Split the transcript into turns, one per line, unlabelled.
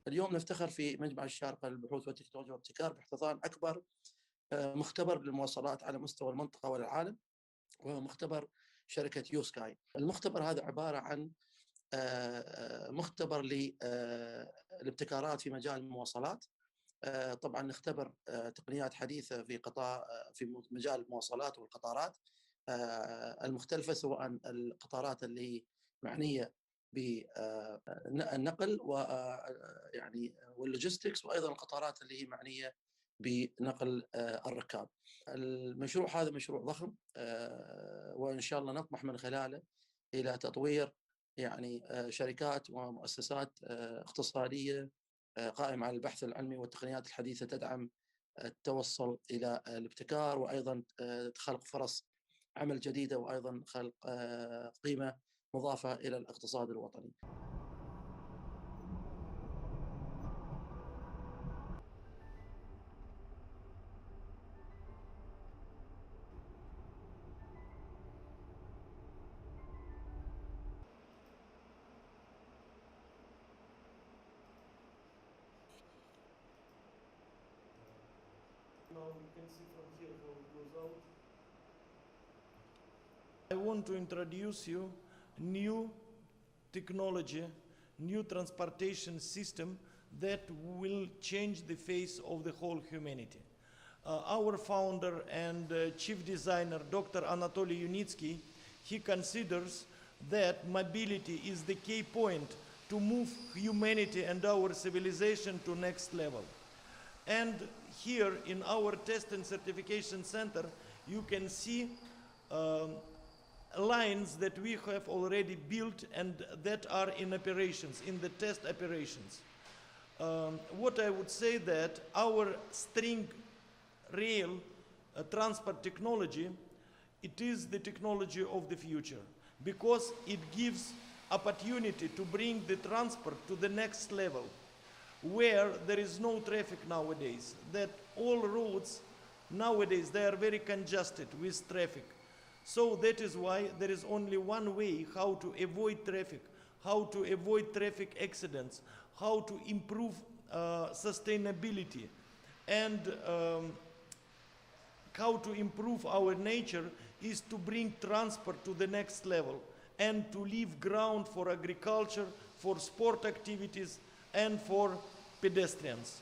اليوم نفتخر في مجمع الشارقة للبحوث والتكنولوجيا والابتكار باحتضان أكبر مختبر للمواصلات على مستوى المنطقة والعالم، وهو مختبر شركة يوسكاي. المختبر هذا عبارة عن مختبر للابتكارات في مجال المواصلات. طبعا نختبر تقنيات حديثة في مجال المواصلات والقطارات المختلفة، سواء القطارات اللي معنية بالنقل يعني واللوجيستكس، وأيضا القطارات اللي هي معنية بنقل الركاب. المشروع هذا مشروع ضخم، وإن شاء الله نطمح من خلاله إلى تطوير يعني شركات ومؤسسات اقتصادية قائمة على البحث العلمي والتقنيات الحديثة تدعم التوصل إلى الابتكار، وأيضا خلق فرص عمل جديدة، وأيضا خلق قيمة مضافة إلى الاقتصاد الوطني.
Now you can see from here how it goes out. I want to introduce you new technology, new transportation system that will change the face of the whole humanity. Our founder and chief designer, Dr. Anatoly Yunitsky, he considers that mobility is the key point to move humanity and our civilization to next level. And here in our test and certification center, you can see lines that we have already built and that are in operations, in the test operations. What I would say that our string rail transport technology, it is the technology of the future, because it gives opportunity to bring the transport to the next level, where there is no traffic nowadays, that all roads nowadays, they are very congested with traffic. So that is why there is only one way how to avoid traffic, how to avoid traffic accidents, how to improve sustainability, and how to improve our nature is to bring transport to the next level and to leave ground for agriculture, for sport activities, and for pedestrians.